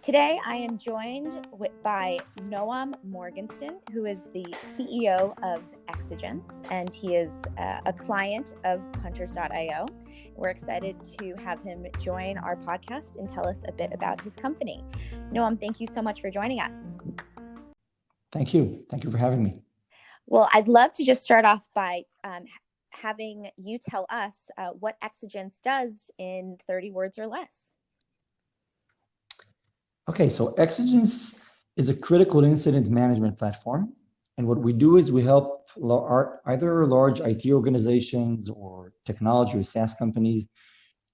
Today, I am joined by Noam Morginstin, who is the CEO of Exigence, and he is a client of Hunterz.io. We're excited to have him join our podcast and tell us a bit about his company. Noam, thank you so much for joining us. Thank you. Thank you for having me. Well, I'd love to just start off by having you tell us what Exigence does in 30 words or less. Okay, so Exigence is a critical incident management platform. And what we do is we help either large IT organizations or technology or SaaS companies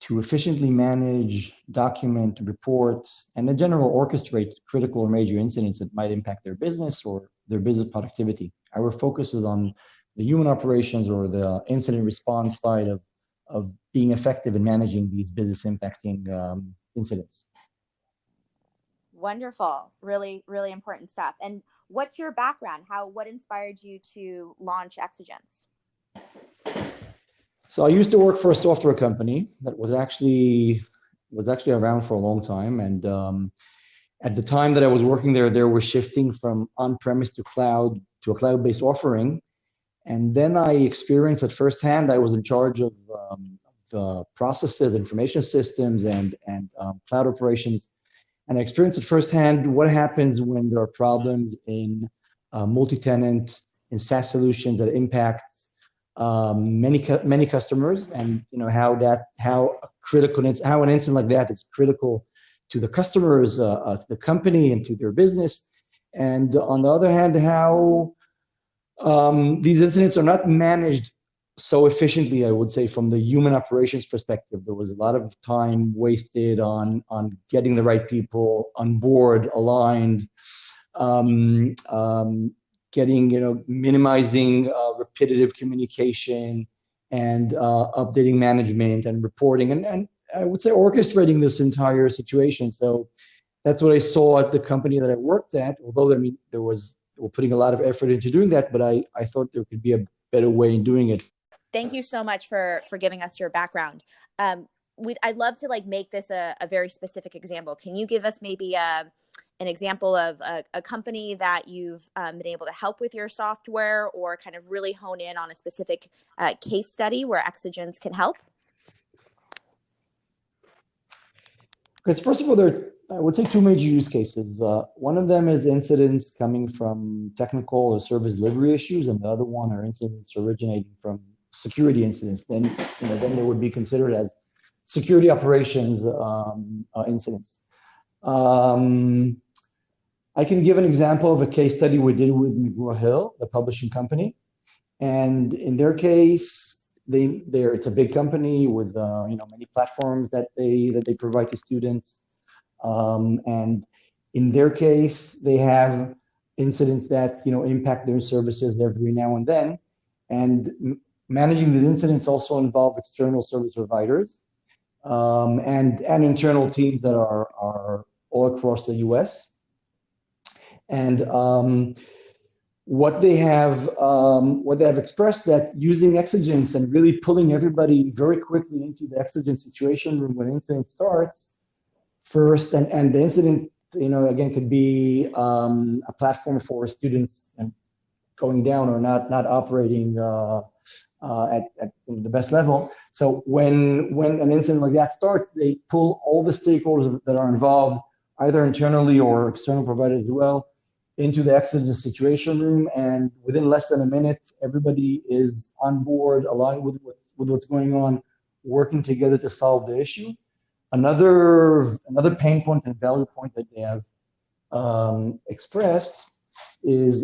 to efficiently manage, document, reports, and in general orchestrate critical or major incidents that might impact their business or their business productivity. Our focus is on the human operations or the incident response side of being effective in managing these business impacting incidents. Wonderful. Really, really important stuff. And what's your background? What inspired you to launch Exigence? So I used to work for a software company that was actually around for a long time. And at the time that I was working there, they were shifting from on-premise to a cloud-based offering. And then I experienced at firsthand, I was in charge of the processes, information systems, and cloud operations. And I experienced it firsthand what happens when there are problems in multi-tenant and SaaS solutions that impact many customers, and how an incident like that is critical to the customers, to the company, and to their business. And on the other hand, how these incidents are not managed so efficiently, I would say, from the human operations perspective. There was a lot of time wasted on getting the right people on board, aligned, minimizing repetitive communication, and updating management and reporting, and I would say orchestrating this entire situation. So that's what I saw at the company that I worked at. Although they were putting a lot of effort into doing that, but I thought there could be a better way in doing it. Thank you so much for giving us your background. I'd love to make this a very specific example. Can you give us maybe an example of a company that you've been able to help with your software, or kind of really hone in on a specific case study where Exigence can help? Because first of all, there are, I would say, two major use cases. One of them is incidents coming from technical or service delivery issues, and the other one are incidents originating from security incidents. Then they would be considered as security operations incidents. I can give an example of a case study we did with McGraw-Hill, the publishing company, and in their case, it's a big company with many platforms that they provide to students, and in their case, they have incidents that impact their services every now and then, and managing these incidents also involve external service providers and internal teams that are all across the US. And what they have expressed, that using Exigence and really pulling everybody very quickly into the Exigence situation room when incident starts first, and the incident again could be a platform for students and going down or not operating at the best level. So when an incident like that starts, they pull all the stakeholders that are involved, either internally or external providers as well, into the Exigence situation room, and within less than a minute, everybody is on board, aligned with what's going on, working together to solve the issue. Another pain point and value point that they have expressed is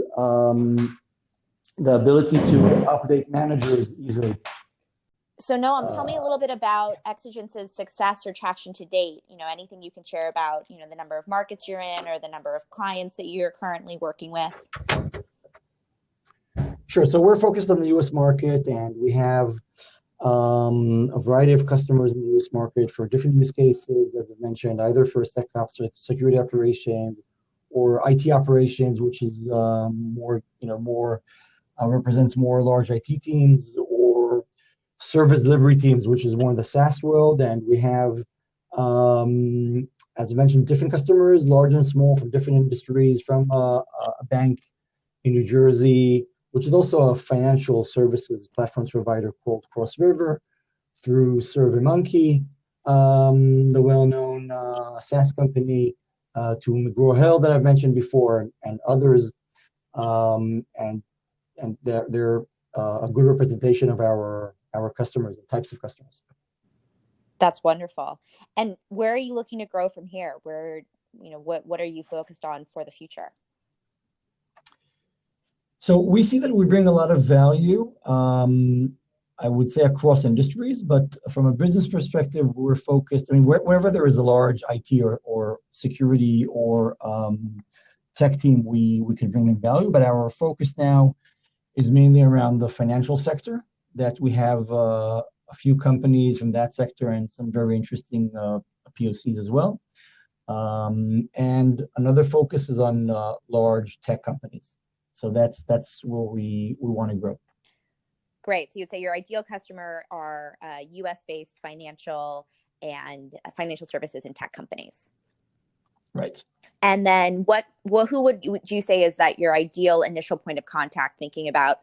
the ability to update managers easily. So Noam, tell me a little bit about Exigence's success or traction to date. Anything you can share about, the number of markets you're in or the number of clients that you're currently working with. Sure. So we're focused on the US market, and we have a variety of customers in the US market for different use cases, as I mentioned, either for SecOps, security operations, or IT operations, which is represents more large IT teams, or service delivery teams, which is more in the SaaS world. And we have as I mentioned, different customers, large and small, from different industries, from a bank in New Jersey, which is also a financial services platforms provider called Cross River, through SurveyMonkey, the well-known SaaS company, to McGraw-Hill that I've mentioned before, and others, and they're a good representation of our customers and types of customers. That's wonderful. And where are you looking to grow from here? Where, what are you focused on for the future? So we see that we bring a lot of value, I would say across industries, but from a business perspective, we're focused, I mean, wherever there is a large IT or security or tech team, we can bring in value, but our focus now is mainly around the financial sector, that we have a few companies from that sector and some very interesting POCs as well. And another focus is on large tech companies. So that's where we want to grow. Great. So you'd say your ideal customer are US-based financial and financial services and tech companies. Right. And then who would you say is that your ideal initial point of contact, thinking about,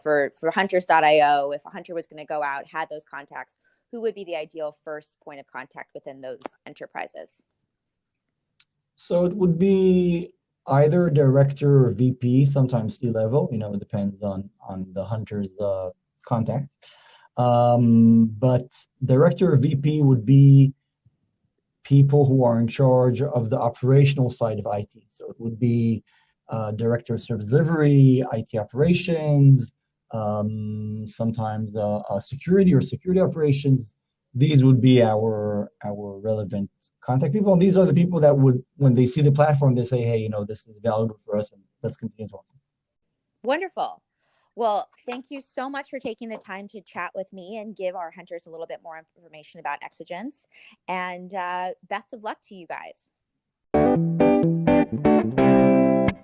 for Hunterz.io, if a hunter was going to go out, had those contacts, who would be the ideal first point of contact within those enterprises? So it would be either director or VP, sometimes C-level, it depends on the hunter's contact. But director or VP would be people who are in charge of the operational side of IT. So it would be director of service delivery, IT operations, sometimes security or security operations. These would be our relevant contact people. And these are the people that would, when they see the platform, they say, hey, this is valuable for us, and let's continue talking. Wonderful. Well, thank you so much for taking the time to chat with me and give our hunters a little bit more information about Exigence. And best of luck to you guys.